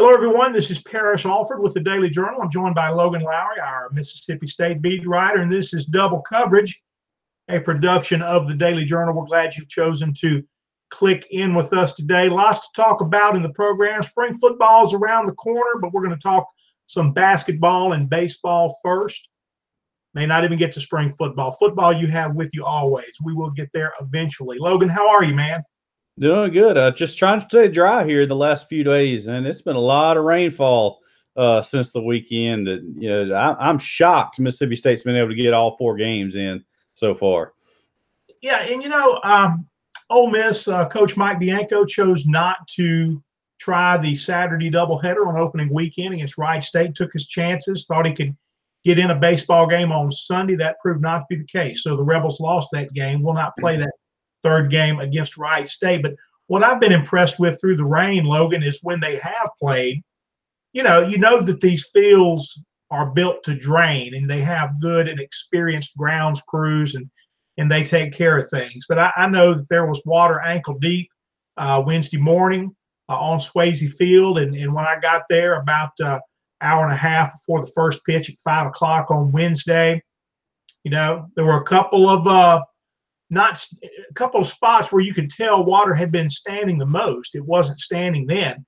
Hello, everyone. This is Parrish Alford with the Daily Journal. I'm joined by Logan Lowery, our Mississippi State beat writer, and this is Double Coverage, a production of the Daily Journal. We're glad you've chosen to click in with us today. Lots to talk about in the program. Spring football is around the corner, but we're going to talk some basketball and baseball first. May not even get to spring football. Football you have with you always. We will get there eventually. Logan, how are you, man? Doing good. Just trying to stay dry here the last few days, and it's been a lot of rainfall since the weekend. I'm shocked Mississippi State's been able to get all 4 games in so far. Yeah, and Ole Miss Coach Mike Bianco chose not to try the Saturday doubleheader on opening weekend against Wright State. Took his chances, thought he could get in a baseball game on Sunday. That proved not to be the case. So the Rebels lost that game. Will not play that third game against Wright State. But what I've been impressed with through the rain, Logan, is when they have played, you know that these fields are built to drain and they have good and experienced grounds crews and they take care of things. But I know that there was water ankle deep Wednesday morning on Swayze Field. And when I got there about hour and a half before the first pitch at 5 o'clock on Wednesday, there were a couple of spots where you could tell water had been standing the most. It wasn't standing then.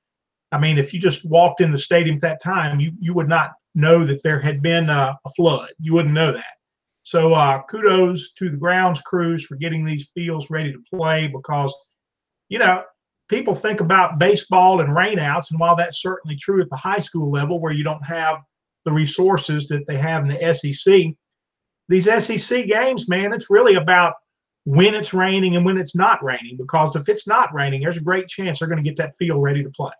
I mean, if you just walked in the stadium at that time, you would not know that there had been a flood. You wouldn't know that. So kudos to the grounds crews for getting these fields ready to play because, people think about baseball and rainouts, and while that's certainly true at the high school level where you don't have the resources that they have in the SEC, these SEC games, man, it's really about when it's raining and when it's not raining, because if it's not raining, there's a great chance they're going to get that field ready to play.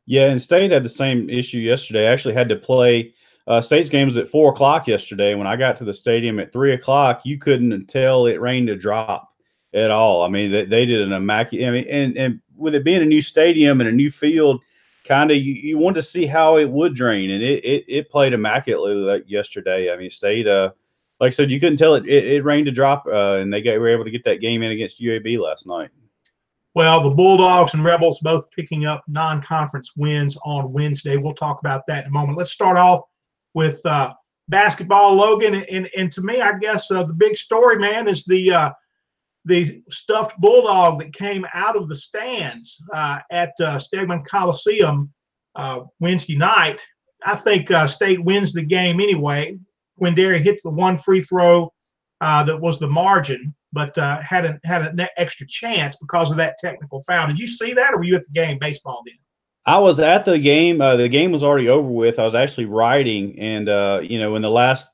Yeah, and State had the same issue yesterday. I actually had to play State's game was at 4 o'clock yesterday. When I got to the stadium at 3 o'clock, you couldn't tell it rained a drop at all. I mean, they did an immaculate. I mean, and with it being a new stadium and a new field, kind of you wanted to see how it would drain, and it played immaculately yesterday. I mean, State, like I said, you couldn't tell it rained a drop, and were able to get that game in against UAB last night. Well, the Bulldogs and Rebels both picking up non-conference wins on Wednesday. We'll talk about that in a moment. Let's start off with basketball, Logan. And to me, I guess the big story, man, is the stuffed bulldog that came out of the stands at Stegman Coliseum Wednesday night. I think State wins the game anyway. Quindary hit the one free throw that was the margin, but had an extra chance because of that technical foul. Did you see that, or were you at the game, baseball then? I was at the game. The game was already over with. I was actually writing, and in the last,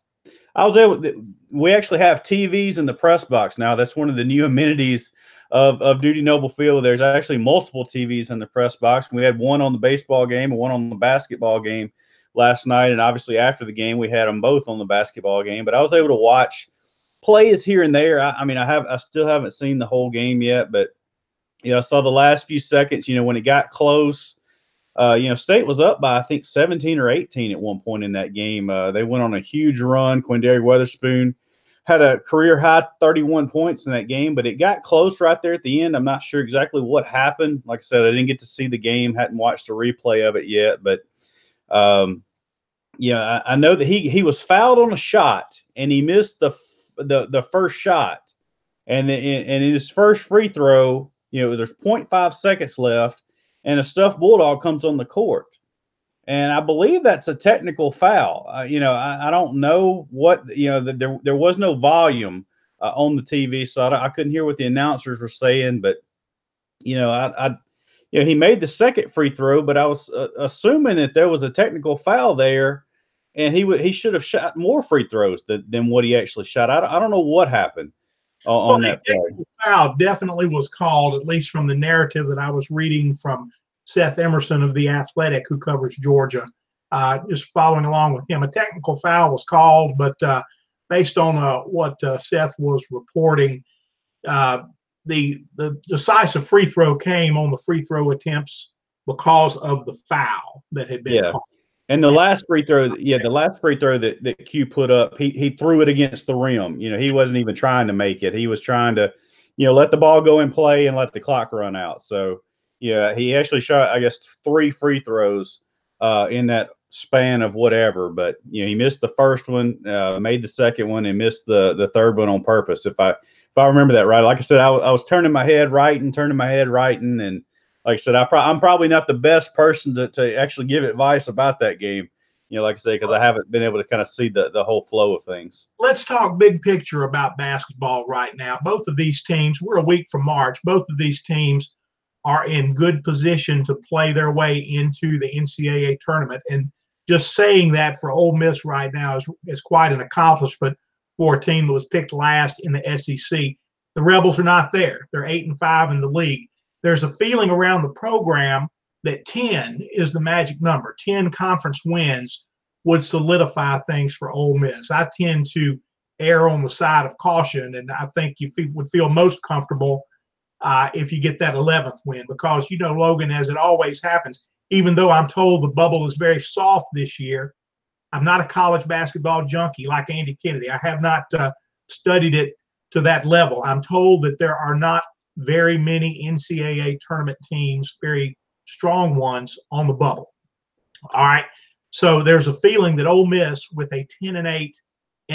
I was able. We actually have TVs in the press box now. That's one of the new amenities of Dudy Noble Field. There's actually multiple TVs in the press box. We had one on the baseball game and one on the basketball game last night, and obviously after the game we had them both on the basketball game. But I was able to watch plays here and there. I still haven't seen the whole game yet, but I saw the last few seconds. When it got close. State was up by I think 17 or 18 at one point in that game. They went on a huge run. Quindary Weatherspoon had a career high 31 points in that game, but it got close right there at the end. I'm not sure exactly what happened. Like I said, I didn't get to see the game, hadn't watched a replay of it yet, but I know that he was fouled on a shot and he missed the first shot, and in his first free throw, there's 0.5 seconds left. And a stuffed bulldog comes on the court, and I believe that's a technical foul. I don't know what there was no volume on the TV, so I couldn't hear what the announcers were saying. But he made the second free throw, but I was assuming that there was a technical foul there, and he should have shot more free throws than what he actually shot. I don't know what happened on that play. Foul definitely was called, at least from the narrative that I was reading from Seth Emerson of The Athletic, who covers Georgia. Just following along with him, a technical foul was called, but based on what Seth was reporting, the decisive free throw came on the free throw attempts because of the foul that had been called. And the last free throw, that Q put up, he threw it against the rim. He wasn't even trying to make it. He was trying to, let the ball go in play and let the clock run out. So, Yeah, he actually shot, I guess, 3 free throws in that span of whatever. But he missed the first one, made the second one, and missed the third one on purpose. If I remember that right, like I said, I was turning my head writing, and like I said, I'm probably not the best person to actually give advice about that game. Like I say, because I haven't been able to kind of see the whole flow of things. Let's talk big picture about basketball right now. Both of these teams, we're a week from March. Both of these teams are in good position to play their way into the NCAA tournament. And just saying that for Ole Miss right now is quite an accomplishment for a team that was picked last in the SEC. The Rebels are not there. They're 8-5 in the league. There's a feeling around the program that 10 is the magic number. 10 conference wins would solidify things for Ole Miss. I tend to err on the side of caution, and I think you would feel most comfortable if you get that 11th win, because Logan, as it always happens, even though I'm told the bubble is very soft this year, I'm not a college basketball junkie like Andy Kennedy. I have not studied it to that level. I'm told that there are not very many NCAA tournament teams, very strong ones, on the bubble. All right. So there's a feeling that Ole Miss, with a 10-8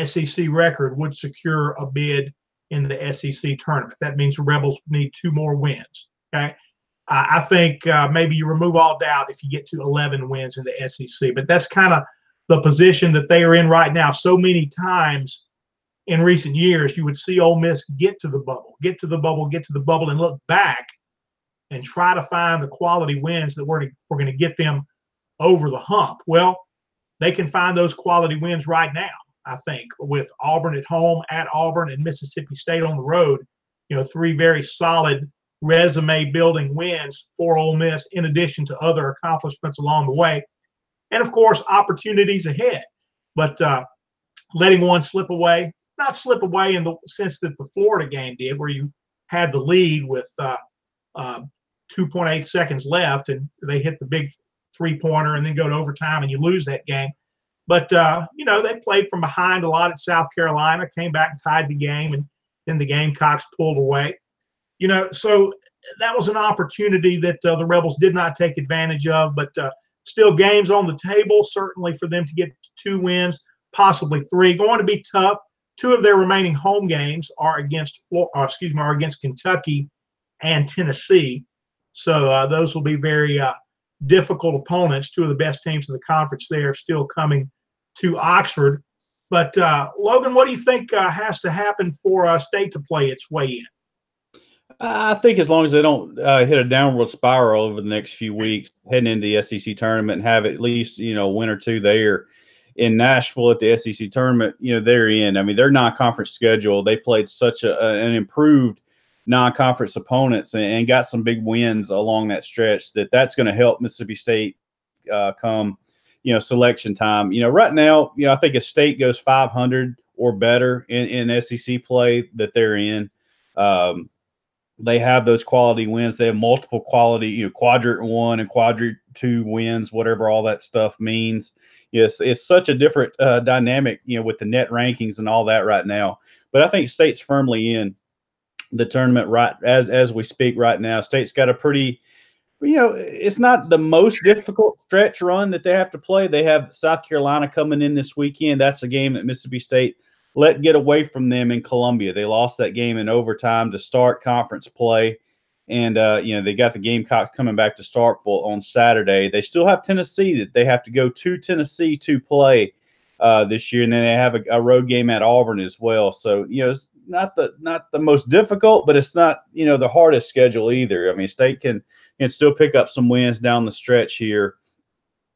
SEC record, would secure a bid in the SEC tournament. That means the Rebels need 2 more wins. Okay. I think maybe you remove all doubt if you get to 11 wins in the SEC, but that's kind of the position that they are in right now. So many times in recent years, you would see Ole Miss get to the bubble, and look back and try to find the quality wins that we're going to get them over the hump. Well, they can find those quality wins right now, I think, with Auburn at home, at Auburn, and Mississippi State on the road. 3 very solid resume building wins for Ole Miss, in addition to other accomplishments along the way. And of course, opportunities ahead. But letting one slip away, not slip away in the sense that the Florida game did, where you had the lead with 2.8 seconds left and they hit the big 3-pointer and then go to overtime and you lose that game. But, they played from behind a lot at South Carolina, came back and tied the game, and then the Gamecocks pulled away. So that was an opportunity that the Rebels did not take advantage of, but still games on the table, certainly for them to get 2 wins, possibly 3. Going to be tough. 2 of their remaining home games are against Kentucky and Tennessee. So those will be very difficult opponents. 2 of the best teams in the conference there still coming to Oxford. But Logan, what do you think has to happen for State to play its way in? I think as long as they don't hit a downward spiral over the next few weeks, heading into the SEC tournament, and have at least a win or 2 there in Nashville at the SEC tournament, they're in. I mean, their non-conference schedule, they played such an improved non-conference opponents and got some big wins along that stretch that's going to help Mississippi State come selection time. Right now, I think if State goes 500 or better in SEC play that they're in, they have those quality wins. They have multiple quality, quadrant 1 and quadrant 2 wins, whatever all that stuff means. Yes, it's such a different dynamic, with the net rankings and all that right now. But I think State's firmly in the tournament right as we speak right now. State's got a pretty, it's not the most difficult stretch run that they have to play. They have South Carolina coming in this weekend. That's a game that Mississippi State let get away from them in Columbia. They lost that game in overtime to start conference play. And, they got the Gamecocks coming back to Starkville on Saturday. They still have Tennessee that they have to go to Tennessee to play this year. And then they have a road game at Auburn as well. So, it's not the most difficult, but it's not, the hardest schedule either. I mean, State can still pick up some wins down the stretch here.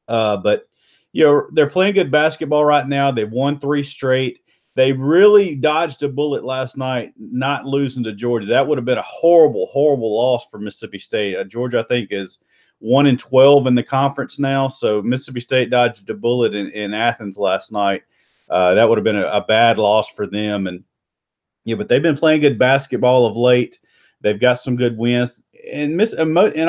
But, they're playing good basketball right now. They've won 3 straight. They really dodged a bullet last night, not losing to Georgia. That would have been a horrible, horrible loss for Mississippi State. Georgia, I think, is 1-12 in the conference now. So Mississippi State dodged a bullet in Athens last night. That would have been a bad loss for them. And but they've been playing good basketball of late. They've got some good wins. And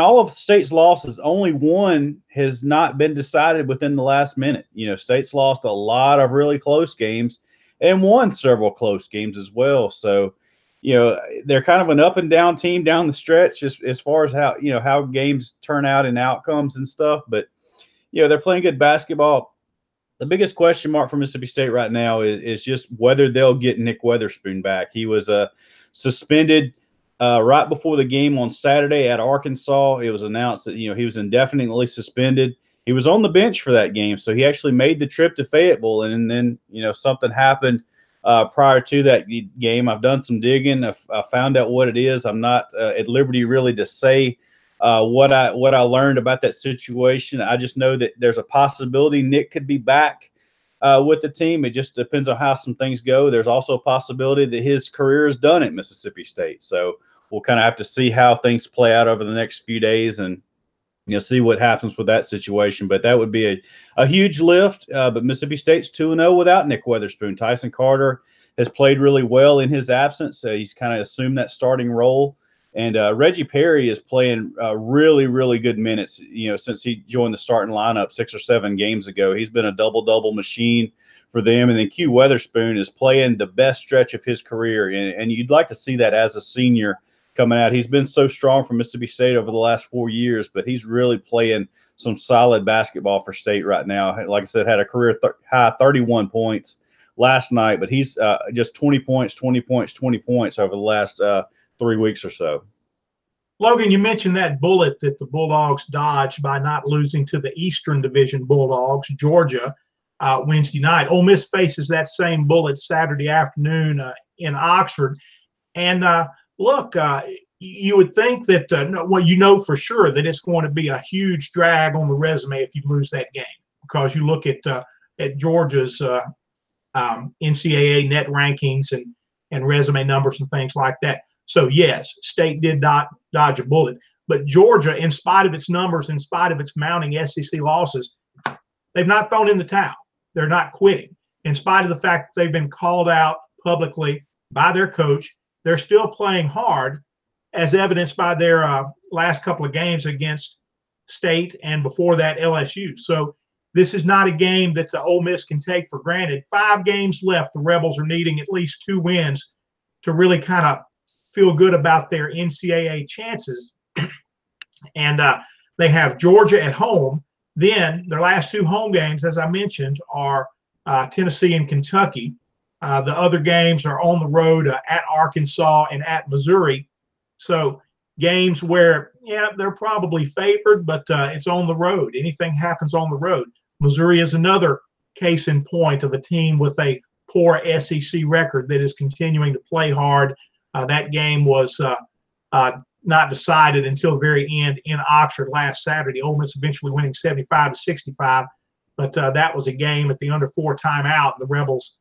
all of State's losses, only one has not been decided within the last minute. State's lost a lot of really close games and won several close games as well. So, they're kind of an up and down team down the stretch as far as how games turn out and outcomes and stuff. But they're playing good basketball. The biggest question mark for Mississippi State right now is just whether they'll get Nick Weatherspoon back. He was suspended right before the game on Saturday at Arkansas. It was announced that he was indefinitely suspended. He was on the bench for that game, so he actually made the trip to Fayetteville, and then something happened prior to that game. I've done some digging. I found out what it is. I'm not at liberty really to say what I learned about that situation. I just know that there's a possibility Nick could be back with the team. It just depends on how some things go. There's also a possibility that his career is done at Mississippi State. So we'll kind of have to see how things play out over the next few days and see what happens with that situation. But that would be a huge lift. But Mississippi State's 2-0 without Nick Weatherspoon. Tyson Carter has played really well in his absence. He's kind of assumed that starting role. And Reggie Perry is playing really, really good minutes, since he joined the starting lineup 6 or 7 games ago. He's been a double-double machine for them. And then Q Weatherspoon is playing the best stretch of his career. And you'd like to see that as a senior coming out. He's been so strong for Mississippi State over the last 4 years, but he's really playing some solid basketball for State right now. Like I said, had a career high 31 points last night, but he's just 20 points over the last 3 weeks or so. Logan, you mentioned that bullet that the Bulldogs dodged by not losing to the Eastern Division Bulldogs, Georgia, Wednesday night. Ole Miss faces that same bullet Saturday afternoon in Oxford. And look, you would think that, for sure that it's going to be a huge drag on the resume if you lose that game, because you look at Georgia's NCAA net rankings and resume numbers and things like that. So, yes, State did not dodge a bullet. But Georgia, in spite of its numbers, in spite of its mounting SEC losses, they've not thrown in the towel. They're not quitting. In spite of the fact that they've been called out publicly by their coach, they're still playing hard, as evidenced by their last couple of games against State and before that LSU. So this is not a game that the Ole Miss can take for granted. 5 games left. The Rebels are needing at least 2 wins to really kind of feel good about their NCAA chances. And they have Georgia at home. Then their last 2 home games, as I mentioned, are Tennessee and Kentucky. The other games are on the road at Arkansas and at Missouri. So games where, they're probably favored, but it's on the road. Anything happens on the road. Missouri is another case in point of a team with a poor SEC record that is continuing to play hard. That game was not decided until the very end in Oxford last Saturday. Ole Miss eventually winning 75-65, but that was a game at the under 4 timeout. The Rebels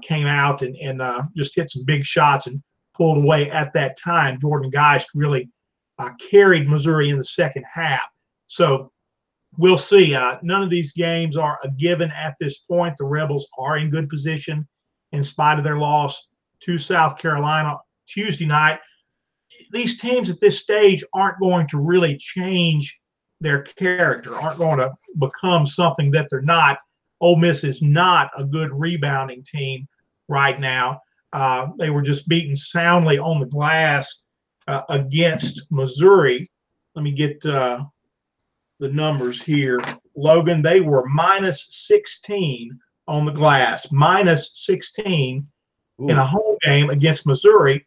came out and just hit some big shots and pulled away at that time. Jordan Geist really carried Missouri in the second half. So we'll see. None of these games are a given at this point. The Rebels are in good position in spite of their loss to South Carolina Tuesday night. These teams at this stage aren't going to really change their character, aren't going to become something that they're not. Ole Miss is not a good rebounding team right now. They were just beaten soundly on the glass against Missouri. Let me get the numbers here. Logan, they were minus 16 on the glass, minus 16 in a home game against Missouri,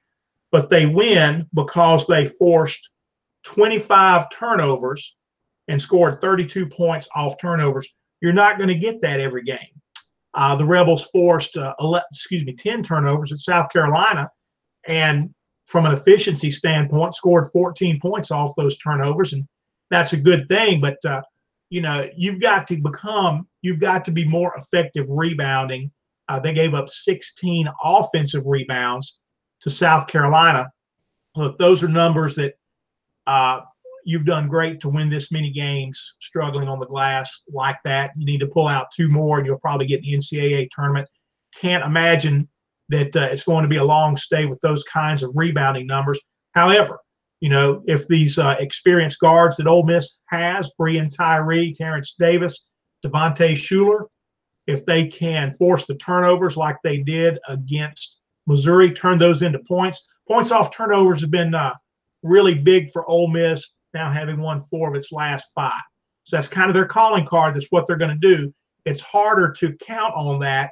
but they win because they forced 25 turnovers and scored 32 points off turnovers. You're not going to get that every game. The Rebels forced 10 turnovers at South Carolina, and from an efficiency standpoint, scored 14 points off those turnovers, and that's a good thing. But you've got to be more effective rebounding. They gave up 16 offensive rebounds to South Carolina. Look, those are numbers that you've done great to win this many games struggling on the glass like that. You need to pull out 2 more, and you'll probably get the NCAA tournament. Can't imagine that it's going to be a long stay with those kinds of rebounding numbers. However, if these experienced guards that Ole Miss has, Breein Tyree, Terrence Davis, Devontae Shuler, if they can force the turnovers like they did against Missouri, turn those into points, Points off turnovers have been really big for Ole Miss, now having won 4 of its last 5. So that's kind of their calling card. That's what they're going to do. It's harder to count on that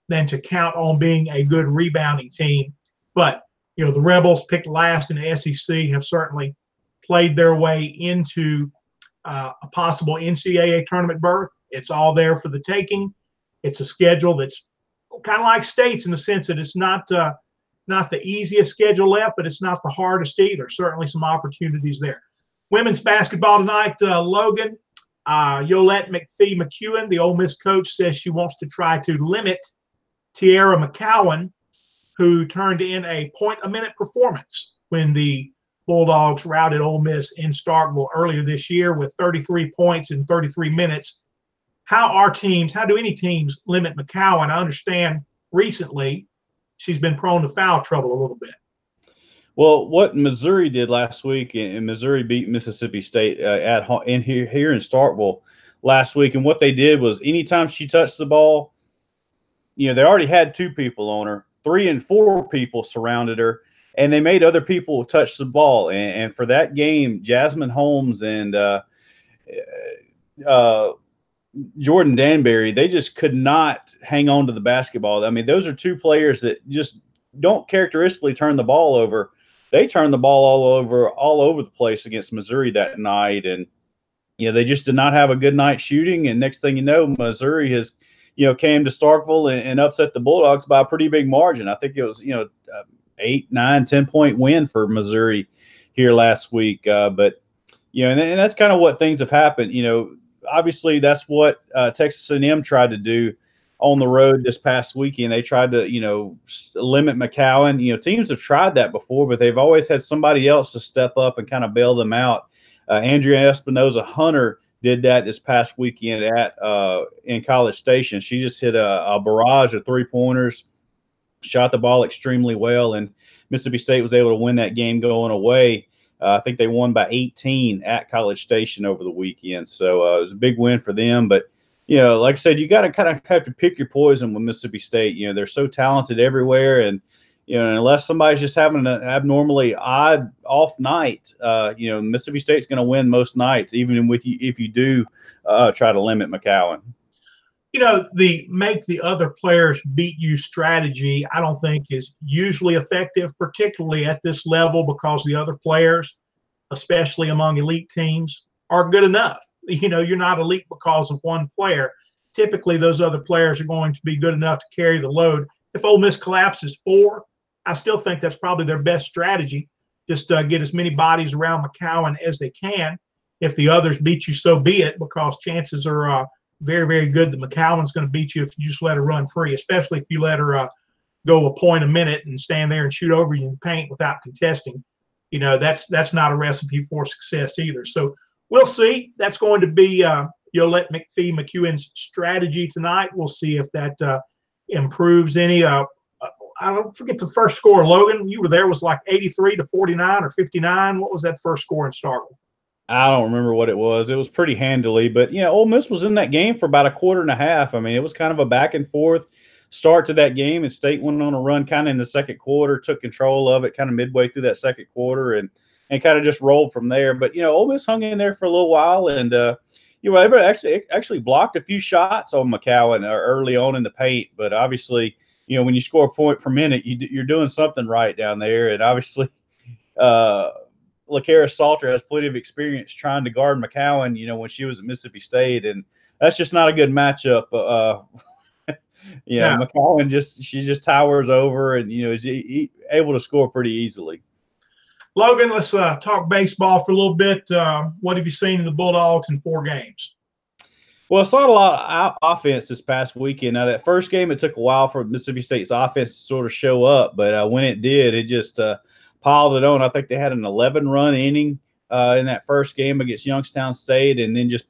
than to count on being a good rebounding team. But, the Rebels picked last in the SEC have certainly played their way into a possible NCAA tournament berth. It's all there for the taking. It's a schedule that's kind of like State's in the sense that it's not the easiest schedule left, but it's not the hardest either. Certainly some opportunities there. Women's basketball tonight, Logan. Yolette McPhee-McEwen, the Ole Miss coach, says she wants to try to limit Tiara McCowan, who turned in a point-a-minute performance when the Bulldogs routed Ole Miss in Starkville earlier this year with 33 points in 33 minutes. How do any teams limit McCowan? I understand recently she's been prone to foul trouble a little bit. Well, what Missouri did last week, and Missouri beat Mississippi State here in Starkville last week, and what they did was anytime she touched the ball, they already had 2 people on her, 3 and 4 people surrounded her, and they made other people touch the ball. And for that game, Jasmine Holmes and Jordan Danbury, they just could not hang on to the basketball. I mean, those are 2 players that just don't characteristically turn the ball over. They turned the ball all over the place against Missouri that night, and they just did not have a good night shooting. And next thing you know, Missouri has came to Starkville and upset the Bulldogs by a pretty big margin. I think it was 8, 9, 10-point win for Missouri here last week. But and that's kind of what things have happened. Obviously that's what Texas A&M tried to do on the road this past weekend. They tried to, limit McCowan. Teams have tried that before, but they've always had somebody else to step up and kind of bail them out. Andrea Espinoza-Hunter did that this past weekend in College Station. She just hit a barrage of 3-pointers, shot the ball extremely well, and Mississippi State was able to win that game going away. I think they won by 18 at College Station over the weekend. So it was a big win for them. But, like I said, you got to kind of have to pick your poison with Mississippi State. They're so talented everywhere. And, unless somebody's just having an abnormally odd off night, Mississippi State's going to win most nights, even if you do try to limit McCowan. The make the other players beat you strategy, I don't think is usually effective, particularly at this level, because the other players, especially among elite teams, are good enough. You're not elite because of one player. Typically, those other players are going to be good enough to carry the load. If Ole Miss collapses 4, I still think that's probably their best strategy. Just get as many bodies around McCowan as they can. If the others beat you, so be it, because chances are very, very good that McCowan's going to beat you if you just let her run free, especially if you let her go a point a minute and stand there and shoot over you in the paint without contesting. That's not a recipe for success either. So we'll see. That's going to be Yolette McPhee-McEwen's strategy tonight. We'll see if that improves any. I don't forget the first score. Logan, you were there, was like 83-49 or 59. What was that first score in Starkville? I don't remember what it was. It was pretty handily, but Ole Miss was in that game for about a quarter and a half. I mean, it was kind of a back and forth start to that game, and State went on a run kind of in the second quarter, took control of it kind of midway through that second quarter, and kind of just rolled from there. But Ole Miss hung in there for a little while, and they actually blocked a few shots on McCowan early on in the paint. But obviously, when you score a point per minute, you're doing something right down there, and obviously. LaCara Salter has plenty of experience trying to guard McCowan, when she was at Mississippi State, and that's just not a good matchup. McCowan just towers over and is able to score pretty easily. Logan, let's talk baseball for a little bit. What have you seen in the Bulldogs in 4 games? Well, I saw a lot of offense this past weekend. Now, that first game, it took a while for Mississippi State's offense to sort of show up, but when it did, it just piled it on. I think they had an 11-run inning in that first game against Youngstown State, and then just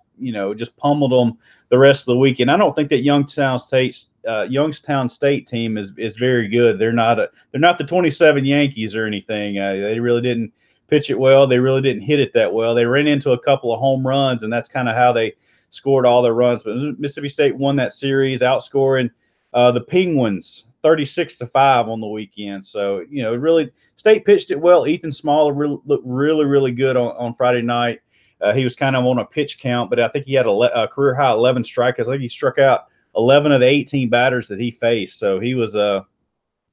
pummeled them the rest of the weekend. I don't think that Youngstown State team is very good. They're not the 27 Yankees or anything. They really didn't pitch it well. They really didn't hit it that well. They ran into a couple of home runs, and that's kind of how they scored all their runs. But Mississippi State won that series, outscoring the Penguins 36-5 on the weekend. So, really, State pitched it well. Ethan Smaller looked really, really good on Friday night. He was kind of on a pitch count, but I think he had a career high 11 strikeouts. I think he struck out 11 of the 18 batters that he faced. So he was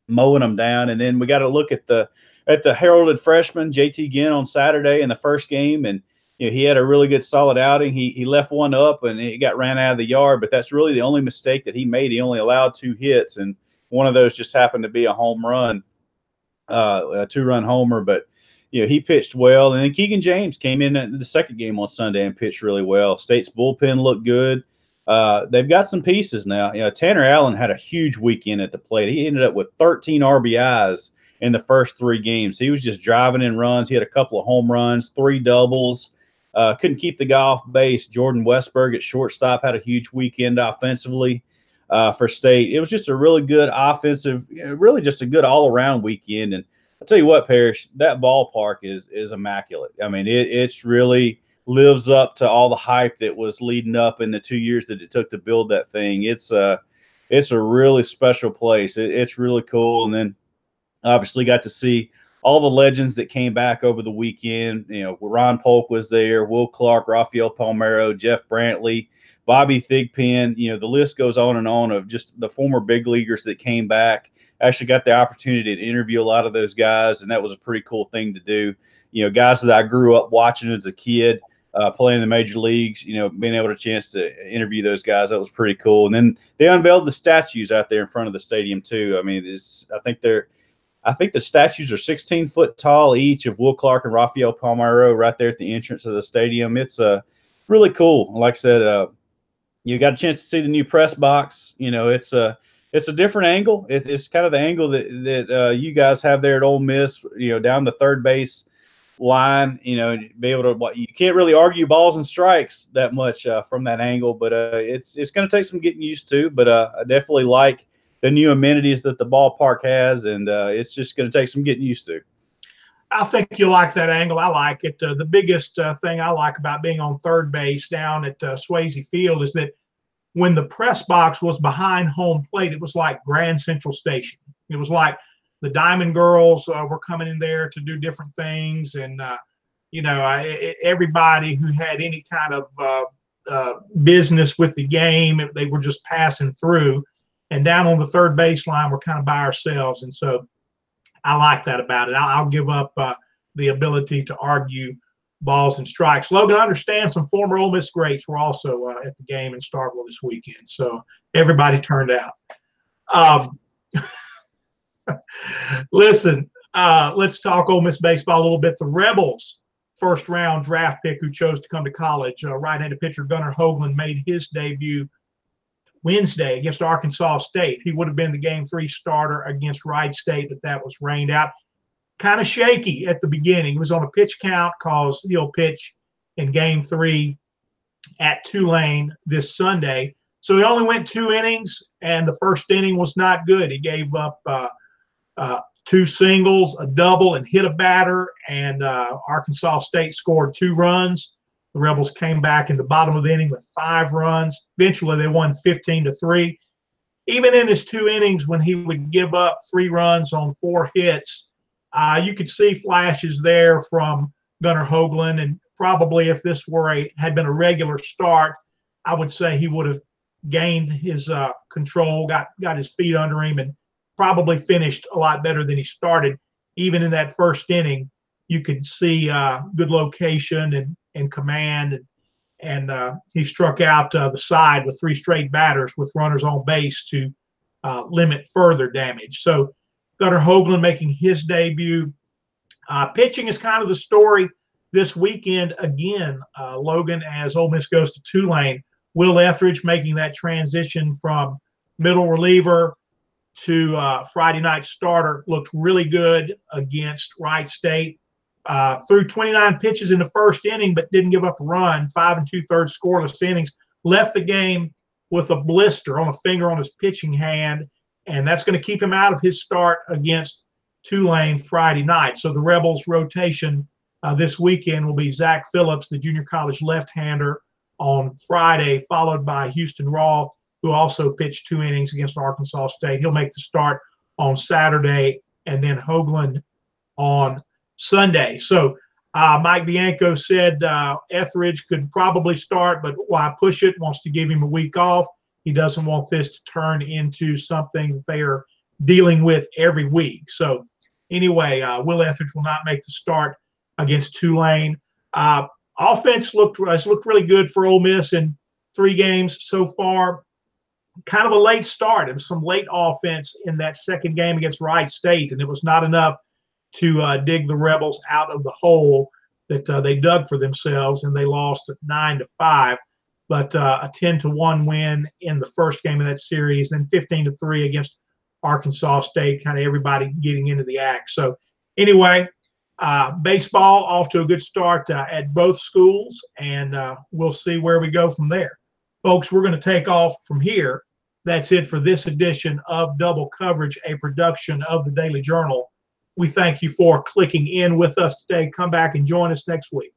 mowing them down. And then we got to look at the heralded freshman JT Ginn on Saturday in the first game, and he had a really good solid outing. He left one up and it got ran out of the yard, but that's really the only mistake that he made. He only allowed 2 hits, and one of those just happened to be a home run, a 2-run homer. But he pitched well. And then Keegan James came in the second game on Sunday and pitched really well. State's bullpen looked good. They've got some pieces now. Tanner Allen had a huge weekend at the plate. He ended up with 13 RBIs in the first 3 games. He was just driving in runs. He had a couple of home runs, 3 doubles. Couldn't keep the guy off base. Jordan Westberg at shortstop had a huge weekend offensively for State. It was just a really good offensive, really just a good all-around weekend. And I'll tell you what, Parrish, that ballpark is immaculate. I mean, it's really lives up to all the hype that was leading up in the 2 years that it took to build that thing. It's a really special place. It's really cool. And then obviously got to see all the legends that came back over the weekend. Ron Polk was there, Will Clark, Rafael Palmeiro, Jeff Brantley, Bobby Thigpen. The list goes on and on of just the former big leaguers that came back. Actually got the opportunity to interview a lot of those guys, and that was a pretty cool thing to do. Guys that I grew up watching as a kid, playing in the major leagues, being able to chance to interview those guys, that was pretty cool. And then they unveiled the statues out there in front of the stadium too. I mean, I think the statues are 16 foot tall each of Will Clark and Rafael Palmeiro right there at the entrance of the stadium. It's really cool. Like I said, you got a chance to see the new press box. It's a different angle. It's kind of the angle that you guys have there at Ole Miss, down the third base line, be able to, you can't really argue balls and strikes that much from that angle, but it's going to take some getting used to, but I definitely like the new amenities that the ballpark has, and it's just going to take some getting used to. I think you like that angle. I like it. The biggest thing I like about being on third base down at Swayze Field is that when the press box was behind home plate, it was like Grand Central Station. It was like the Diamond Girls were coming in there to do different things, and everybody who had any kind of business with the game, they were just passing through. And down on the third baseline, we're kind of by ourselves, and so I like that about it. I'll give up the ability to argue balls and strikes. Logan, I understand some former Ole Miss greats were also at the game in Starkville this weekend, so everybody turned out. Listen, let's talk Ole Miss baseball a little bit. The Rebels' first-round draft pick who chose to come to college, right-handed pitcher Gunnar Hoagland, made his debut Wednesday against Arkansas State. He would have been the Game 3 starter against Wright State, but that was rained out. Kind of shaky at the beginning. He was on a pitch count because he'll pitch in Game 3 at Tulane this Sunday. So he only went 2 innings, and the first inning was not good. He gave up 2 singles, a double, and hit a batter, and Arkansas State scored 2 runs. The Rebels came back in the bottom of the inning with 5 runs. Eventually, they won 15-3. Even in his 2 innings, when he would give up 3 runs on 4 hits, you could see flashes there from Gunnar Hoagland. And probably if this had been a regular start, I would say he would have gained his control, got his feet under him, and probably finished a lot better than he started. Even in that first inning, you could see good location and command, and he struck out the side with 3 straight batters with runners on base to limit further damage. So Gunnar Hoagland making his debut. Pitching is kind of the story this weekend again, Logan, as Ole Miss goes to Tulane. Will Etheridge making that transition from middle reliever to Friday night starter, looked really good against Wright State. Threw 29 pitches in the first inning, but didn't give up a run. 5 2/3 scoreless innings. Left the game with a blister on a finger on his pitching hand, and that's going to keep him out of his start against Tulane Friday night. So the Rebels' rotation this weekend will be Zach Phillips, the junior college left-hander, on Friday, followed by Houston Roth, who also pitched 2 innings against Arkansas State. He'll make the start on Saturday, and then Hoagland on Sunday. So Mike Bianco said Etheridge could probably start, but why push it? Wants to give him a week off. He doesn't want this to turn into something that they are dealing with every week. So anyway, Will Etheridge will not make the start against Tulane. Offense has looked really good for Ole Miss in 3 games so far. Kind of a late start. It was some late offense in that second game against Wright State, and it was not enough to dig the Rebels out of the hole that they dug for themselves, and they lost at 9-5. But a 10-1 win in the first game of that series, then 15-3 against Arkansas State, kind of everybody getting into the act. So anyway, baseball off to a good start at both schools, and we'll see where we go from there. Folks, we're going to take off from here. That's it for this edition of Double Coverage, a production of the Daily Journal. We thank you for clicking in with us today. Come back and join us next week.